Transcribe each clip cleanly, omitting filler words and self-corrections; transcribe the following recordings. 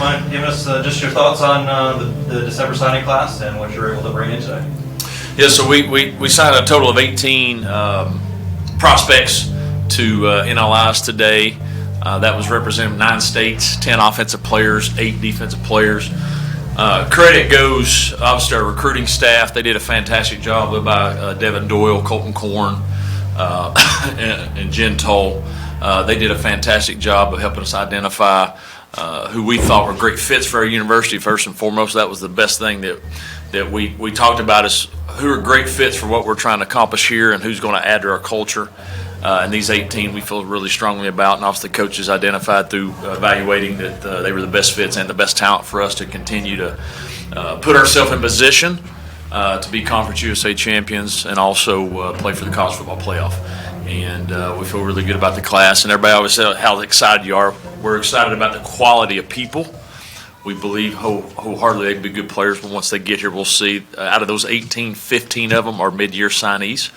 mind giving us just your thoughts on the December signing class and what you're able to bring in today? Yeah, so we signed a total of 18 prospects to NLIs today. That was representing 9 states, 10 offensive players, 8 defensive players. Credit goes, obviously, our recruiting staff. They did a fantastic job led by Devin Doyle, Colton Korn, and Jen Toll. They did a fantastic job of helping us identify who we thought were great fits for our university. First and foremost, that was the best thing that we talked about, is who are great fits for what we're trying to accomplish here and who's going to add to our culture. And these 18 we feel really strongly about, and obviously the coaches identified through evaluating that they were the best fits and the best talent for us to continue to put ourselves in position to be Conference USA champions and also play for the college football playoff. And we feel really good about the class. And everybody always says how excited you are. We're excited about the quality of people. We believe wholeheartedly they can be good players, but once they get here, we'll see. Out of those 18, 15 of them are mid-year signees,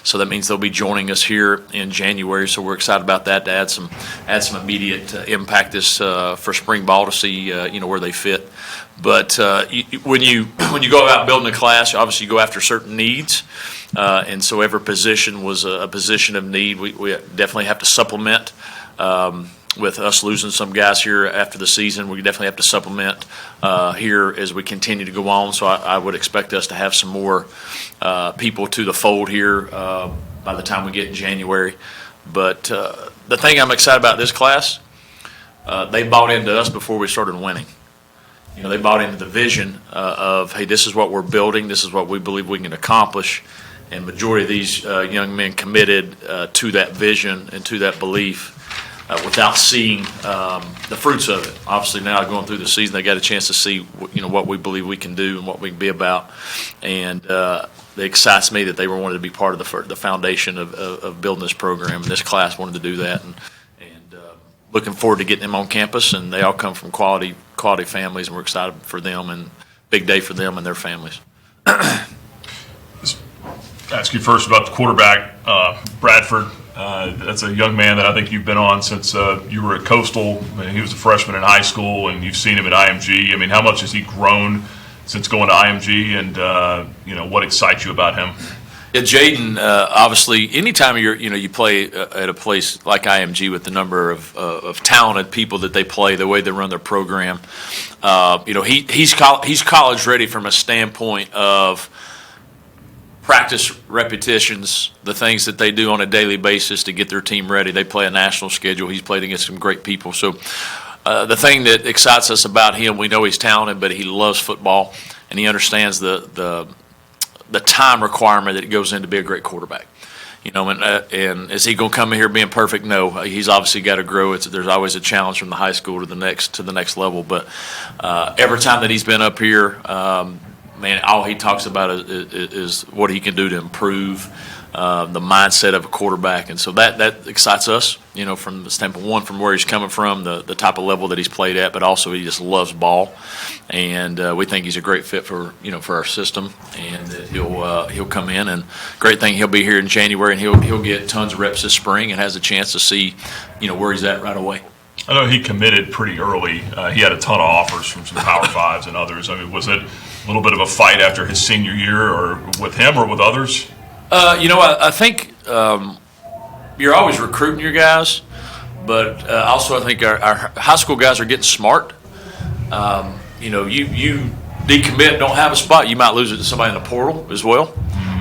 so that means they'll be joining us here in January. So we're excited about that to add some immediate impact this for spring ball to see where they fit. But when you go about building a class, obviously you go after certain needs, and so every position was a position of need. We definitely have to supplement. With us losing some guys here after the season, we definitely have to supplement here as we continue to go on. So I would expect us to have some more people to the fold here by the time we get in January. But the thing I'm excited about this class, they bought into us before we started winning. They bought into the vision of, hey, this is what we're building, this is what we believe we can accomplish. And majority of these young men committed to that vision and to that belief. Without seeing the fruits of it. Obviously now going through the season, they got a chance to see what we believe we can do and what we can be about. And it excites me that they wanted to be part of the foundation of building this program. And this class wanted to do that. And looking forward to getting them on campus. And they all come from quality families, and we're excited for them, and big day for them and their families. Ask you first about the quarterback, Bradford. That's a young man that I think you've been on since you were at Coastal. I mean, he was a freshman in high school, and you've seen him at IMG. I mean, how much has he grown since going to IMG, and what excites you about him? Yeah, Jaden. Obviously, anytime you play at a place like IMG with the number of talented people that they play, the way they run their program, he's college ready from a standpoint of practice repetitions, the things that they do on a daily basis to get their team ready. They play a national schedule. He's played against some great people. So the thing that excites us about him, we know he's talented, but he loves football, and he understands the time requirement that goes into be a great quarterback. And is he going to come in here being perfect? No, he's obviously got to grow. There's always a challenge from the high school to the next level. But every time that he's been up here, man, all he talks about is what he can do to improve the mindset of a quarterback, and so that excites us. From the standpoint, one, from where he's coming from, the type of level that he's played at, but also he just loves ball, and we think he's a great fit for our system, and that he'll come in, and great thing, he'll be here in January, and he'll get tons of reps this spring, and has a chance to see where he's at right away. I know he committed pretty early. He had a ton of offers from some Power Fives and others. I mean, was it a little bit of a fight after his senior year, or with him or with others? I think you're always recruiting your guys, but also I think our high school guys are getting smart. You decommit, don't have a spot, you might lose it to somebody in the portal as well.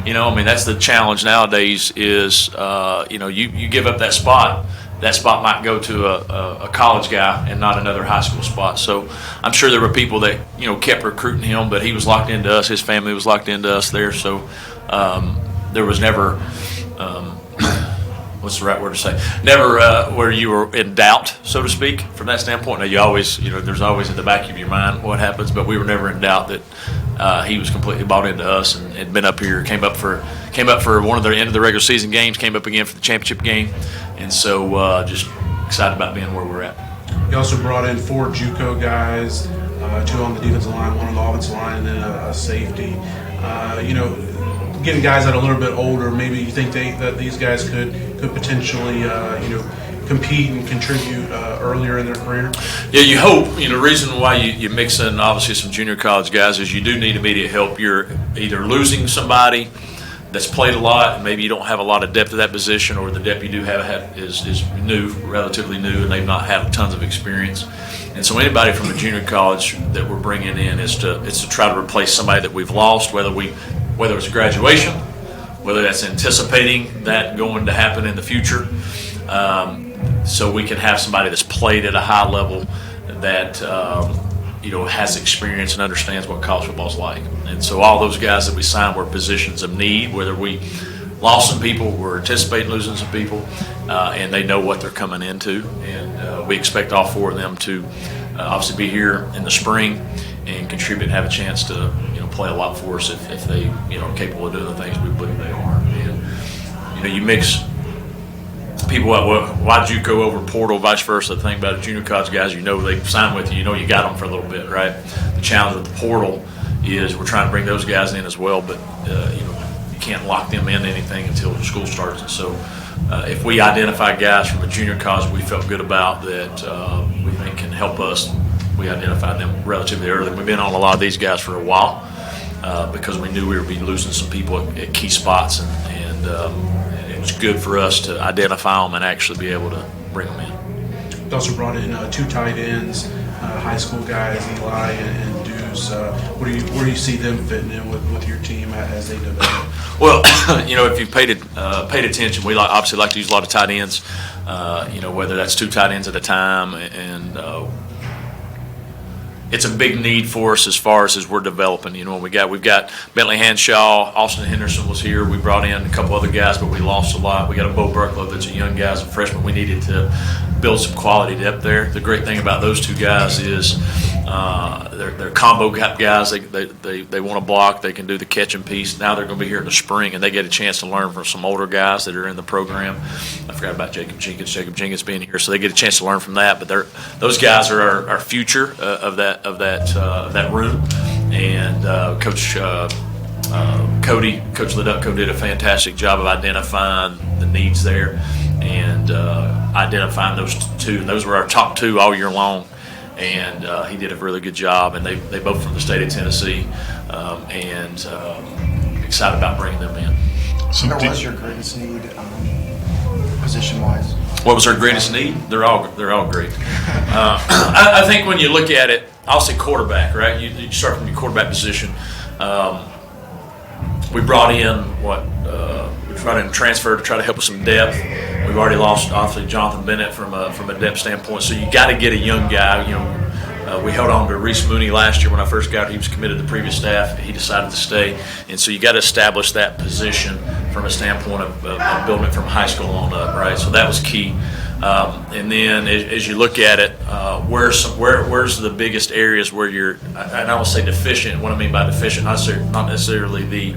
That's the challenge nowadays is, you give up that spot might go to a college guy and not another high school spot. So I'm sure there were people that, kept recruiting him, but he was locked into us. His family was locked into us there. So there was never, what's the right word to say? Never where you were in doubt, so to speak, from that standpoint. Now, you always, there's always in the back of your mind what happens, but we were never in doubt that he was completely bought into us and had been up here, came up for one of the end of the regular season games, came up again for the championship game, and so just excited about being where we're at. You also brought in 4 JUCO guys, 2 on the defensive line, 1 on the offensive line, and then a safety. Getting guys that are a little bit older, maybe you think that these guys could potentially compete and contribute earlier in their career? Yeah, you hope. The reason why you mix in obviously some junior college guys is you do need immediate help. You're either losing somebody that's played a lot, and maybe you don't have a lot of depth at that position, or the depth you do have is new, relatively new, and they've not had tons of experience. And so anybody from a junior college that we're bringing in is to try to replace somebody that we've lost, whether it's graduation, whether that's anticipating that going to happen in the future. So we can have somebody that's played at a high level that has experience and understands what college football's like. And so all those guys that we signed were positions of need, whether we lost some people, we're anticipating losing some people, and they know what they're coming into. And we expect all four of them to obviously be here in the spring and contribute and have a chance to play a lot for us if they are capable of doing the things we believe they are. And you mix people out, why JUCO over portal, vice versa. The thing about the junior college guys, they sign with you, you got them for a little bit, right? The challenge with the portal is we're trying to bring those guys in as well, but you can't lock them in anything until school starts. And so if we identify guys from a junior college we felt good about that we think can help us, we identified them relatively early. We've been on a lot of these guys for a while because we knew we would be losing some people at key spots, and it was good for us to identify them and actually be able to bring them in. You also brought in 2 tight ends, high school guys, Eli and Deuce. Where do you see them fitting in with your team as they develop? Well, if you've paid attention, we obviously like to use a lot of tight ends. Whether that's 2 tight ends at a time, and it's a big need for us as far as we're developing. We've got Bentley Hanshaw, Austin Henderson was here. We brought in a couple other guys, but we lost a lot. We got a Bo Burklow that's a young guy, as a freshman. We needed to build some quality depth there. The great thing about those 2 guys is they're combo gap guys. They want to block. They can do the catching piece. Now they're going to be here in the spring, and they get a chance to learn from some older guys that are in the program. I forgot about Jacob Jenkins being here, so they get a chance to learn from that. But those guys are our future of that room. And Coach Leducko did a fantastic job of identifying the needs there and identifying those 2. And those were our top 2 all year long. And he did a really good job. And they both from the state of Tennessee, and excited about bringing them in. What was your greatest need, position-wise? What was our greatest need? They're all great. I think when you look at it, I'll say quarterback, right? You start from your quarterback position. We brought in transfer to try to help with some depth. We've already lost, obviously, Jonathan Bennett from a depth standpoint. So you got to get a young guy. We held on to Reese Mooney last year when I first got here. He was committed to the previous staff. He decided to stay. And so you got to establish that position from a standpoint of building it from high school on up, right? So that was key. And then as you look at it, where's the biggest areas where you're, and I don't say deficient. What I mean by deficient, not necessarily the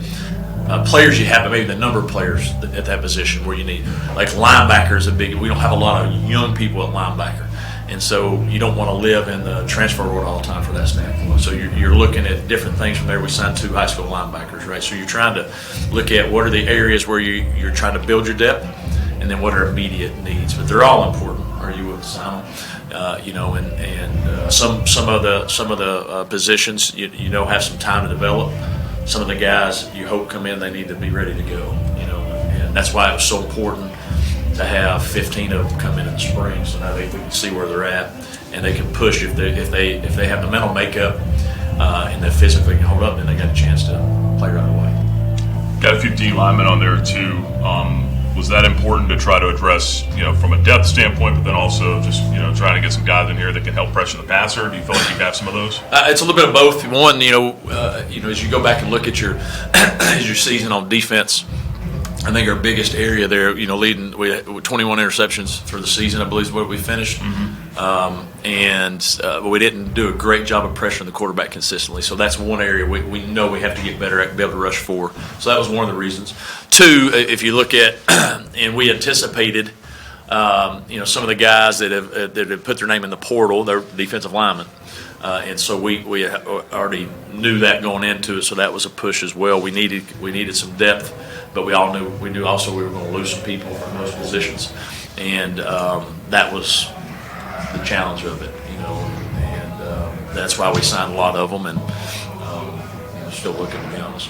players you have, but maybe the number of players at that position where you need. Like linebacker is we don't have a lot of young people at linebacker. And so you don't want to live in the transfer world all the time for that standpoint. So you're looking at different things from there. We signed 2 high school linebackers, right? So you're trying to look at what are the areas where you're trying to build your depth, and then what are immediate needs. But they're all important, or you would sign them. And some of the positions have some time to develop. Some of the guys you hope come in, they need to be ready to go. And that's why it was so important to have 15 of them come in the spring, so now we can see where they're at, and they can push if they have the mental makeup and they physically can hold up, then they got a chance to play right away. Got a few D linemen on there too. Was that important to try to address, from a depth standpoint, but then also just, trying to get some guys in here that can help pressure the passer? Do you feel like you have some of those? It's a little bit of both. One, as you go back and look at your season on defense, I think our biggest area there, leading with 21 interceptions for the season, I believe is what we finished. But we didn't do a great job of pressuring the quarterback consistently. So that's one area we know we have to get better at, be able to rush 4. So that was one of the reasons. 2, if you look at, and we anticipated, some of the guys that have put their name in the portal, they're defensive linemen. And so we already knew that going into it, so that was a push as well. We needed some depth, but we knew also we were going to lose some people from those positions. and that was the challenge of it, and that's why we signed a lot of them, and still looking, to be honest.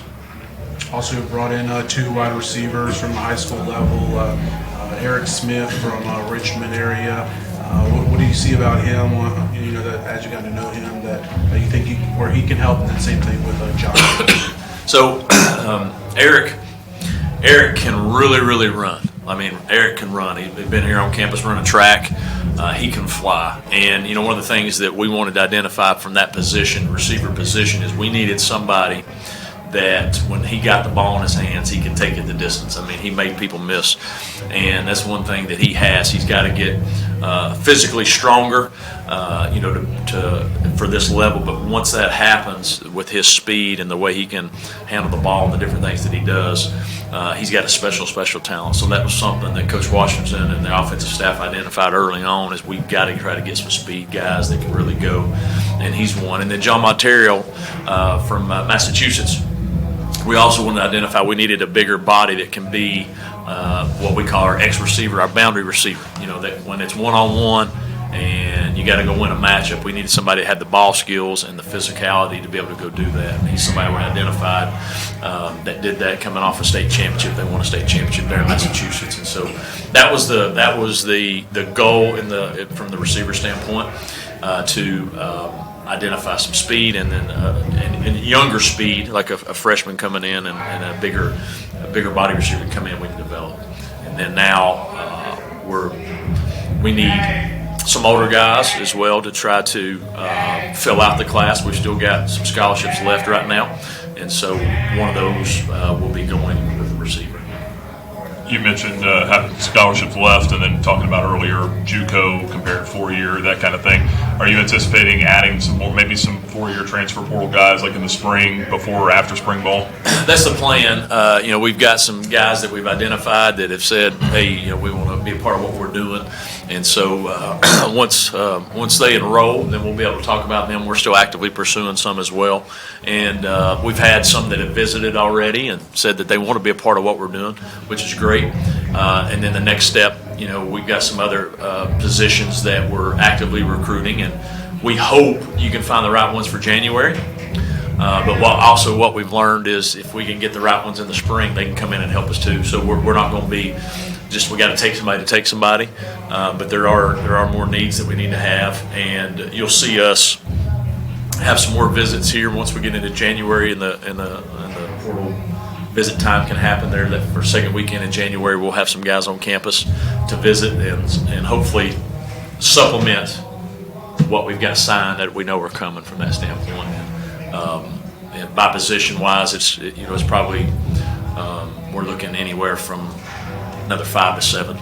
Also brought in 2 wide receivers from the high school level, Eric Smith from Richmond area. What do you see about him, that as you got to know him, that you think where he can help, and then same thing with John? So Eric can really run. I mean, Eric can run. He's been here on campus running track. He can fly. And, one of the things that we wanted to identify from that position, receiver position, is we needed somebody that when he got the ball in his hands, he could take it the distance. I mean, he made people miss. And that's one thing that he has. He's got to get physically stronger, for this level. But once that happens, with his speed and the way he can handle the ball and the different things that he does, he's got a special talent. So that was something that Coach Washington and the offensive staff identified early on, is we've got to try to get some speed guys that can really go. And he's one. And then John Monterio from Massachusetts. We also wanted to identify we needed a bigger body that can be what we call our X receiver, our boundary receiver. That when it's one-on-one and you got to go win a matchup, we needed somebody that had the ball skills and the physicality to be able to go do that. And he's somebody we identified that did that coming off a state championship. They won a state championship there in Massachusetts, and so that was the goal from the receiver standpoint to identify some speed, and then and younger speed, like a freshman coming in, and a bigger body receiver come in, we can develop. And then now we need some older guys as well to try to fill out the class. We've still got some scholarships left right now, and so one of those will be going with the receiver. You mentioned having scholarships left, and then talking about earlier JUCO compared to 4-year, that kind of thing. Are you anticipating adding some more, maybe some 4-year transfer portal guys like in the spring, before or after spring ball? That's the plan. We've got some guys that we've identified that have said, hey, we want to be a part of what we're doing. And so once they enroll, then we'll be able to talk about them. We're still actively pursuing some as well. And we've had some that have visited already and said that they want to be a part of what we're doing, which is great. And then the next step, we've got some other positions that we're actively recruiting, and we hope you can find the right ones for January. But what we've learned is if we can get the right ones in the spring, they can come in and help us too. So we're not going to be just we got to take somebody to take somebody, but there are more needs that we need to have, and you'll see us have some more visits here once we get into January, and the portal visit time can happen there. That for second weekend in January, we'll have some guys on campus to visit and hopefully supplement what we've got signed that we know are coming from that standpoint. And by position wise, it's probably we're looking anywhere from another 5 to 7.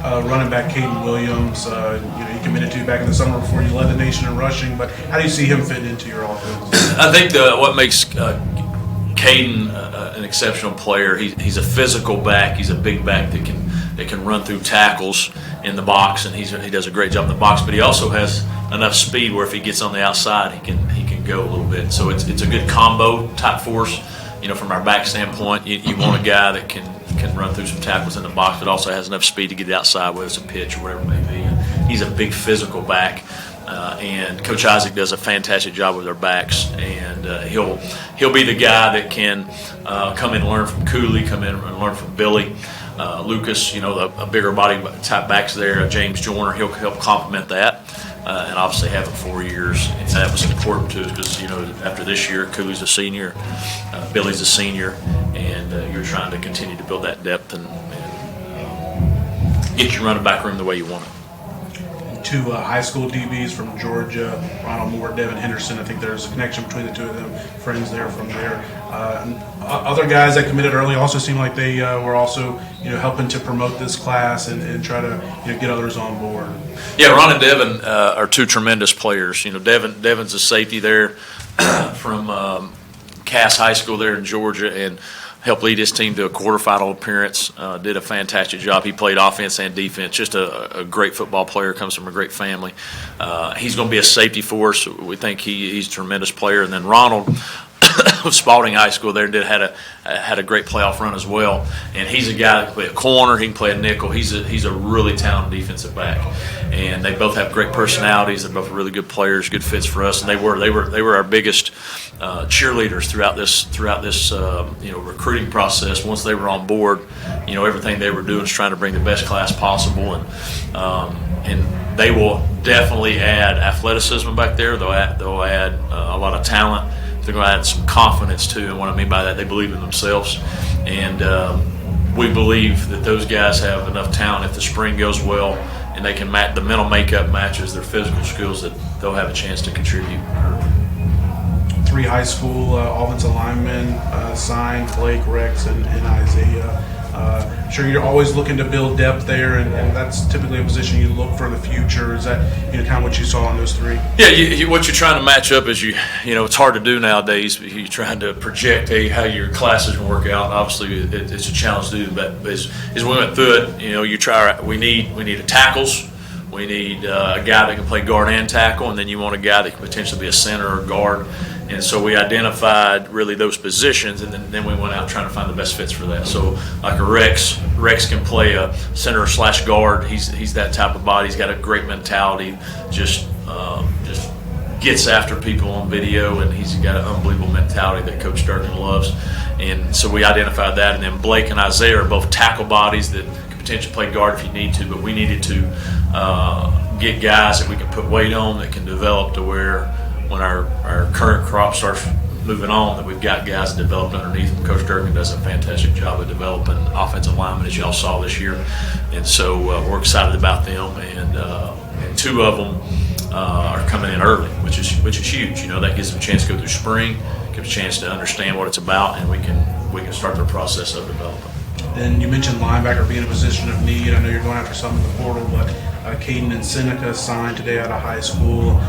Running back Caden Williams, you committed to back in the summer before you led the nation in rushing, but how do you see him fitting into your offense? I think what makes Caden an exceptional player, he's a physical back. He's a big back that can run through tackles in the box, and he does a great job in the box. But he also has enough speed where if he gets on the outside, he can go a little bit. So it's a good combo type force. From our back standpoint, you want a guy that can run through some tackles in the box, but also has enough speed to get it outside, whether it's a pitch or whatever it may be. And he's a big physical back. And Coach Isaac does a fantastic job with our backs, and he'll be the guy that can come in and learn from Cooley, come in and learn from Billy, Lucas. A bigger body type backs there. James Joyner, he'll help complement that, and obviously having 4 years, that was important too, because after this year, Cooley's a senior, Billy's a senior, and you're trying to continue to build that depth and get your running back room the way you want it. 2 high school DBs from Georgia, Ronald Moore, Devin Henderson. I think there's a connection between the 2 of them, friends there from there. Other guys that committed early also seem like they were also helping to promote this class and try to get others on board. Yeah, Ron and Devin are 2 tremendous players. Devin's a safety there from Cass High School there in Georgia, and helped lead his team to a quarterfinal appearance. Did a fantastic job. He played offense and defense. Just a great football player. Comes from a great family. He's going to be a safety for us. We think he's a tremendous player. And then Ronald Spalding High School there, had a great playoff run as well. And he's a guy that can play a corner, he can play a nickel. He's a really talented defensive back, and they both have great personalities. They're both really good players, good fits for us, and they were our biggest cheerleaders throughout this recruiting process. Once they were on board, everything they were doing is trying to bring the best class possible, and they will definitely add athleticism back there. They'll add a lot of talent. They're going to add some confidence too, and what I mean by that, they believe in themselves, and we believe that those guys have enough talent. If the spring goes well and they can match, the mental makeup matches their physical skills, that they'll have a chance to contribute. 3 high school offensive linemen signed, Blake, Rex, and Isaiah. Sure, you're always looking to build depth there, and that's typically a position you look for in the future. Is that kind of what you saw in those 3? Yeah, what you're trying to match up is it's hard to do nowadays. You're trying to project how your classes can work out. Obviously, it's a challenge to do, but as we went through it, we need a tackles. We need a guy that can play guard and tackle, and then you want a guy that can potentially be a center or guard. And so we identified really those positions, and then we went out trying to find the best fits for that. So like a Rex can play a center / guard. He's that type of body. He's got a great mentality. Just gets after people on video, and he's got an unbelievable mentality that Coach Durkin loves. And so we identified that. And then Blake and Isaiah are both tackle bodies that can potentially play guard if you need to, but we needed to get guys that we can put weight on, that can develop to where when our current crop starts moving on, that we've got guys developed underneath them. Coach Durkin does a fantastic job of developing offensive linemen, as y'all saw this year, and so we're excited about them. And 2 of them are coming in early, which is huge. That gives them a chance to go through spring, gives a chance to understand what it's about, and we can start the process of developing. And you mentioned linebacker being a position of need. I know you're going after some in the portal, but Caden and Seneca signed today out of high school.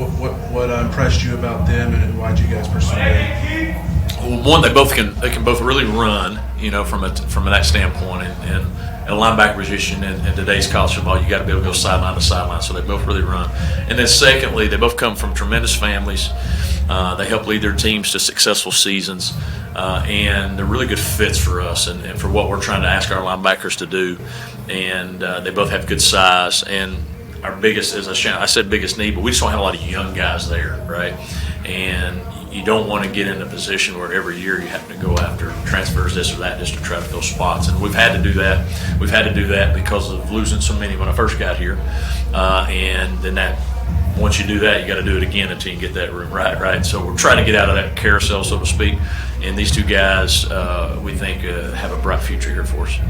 What impressed you about them, and why did you guys pursue them? Well, one, they can both really run, from that standpoint, and at a linebacker position in today's college football, you got to be able to go sideline to sideline. So they both really run. And then secondly, they both come from tremendous families. They help lead their teams to successful seasons, and they're really good fits for us and for what we're trying to ask our linebackers to do. And they both have good size. And our biggest, as I said, biggest need, but we just don't have a lot of young guys there, right? And you don't want to get in a position where every year you have to go after transfers, this or that, just to try to fill spots. And we've had to do that. We've had to do that because of losing so many when I first got here. And then once you do that, you got to do it again until you get that room right? So we're trying to get out of that carousel, so to speak. And these 2 guys, we think, have a bright future here for us.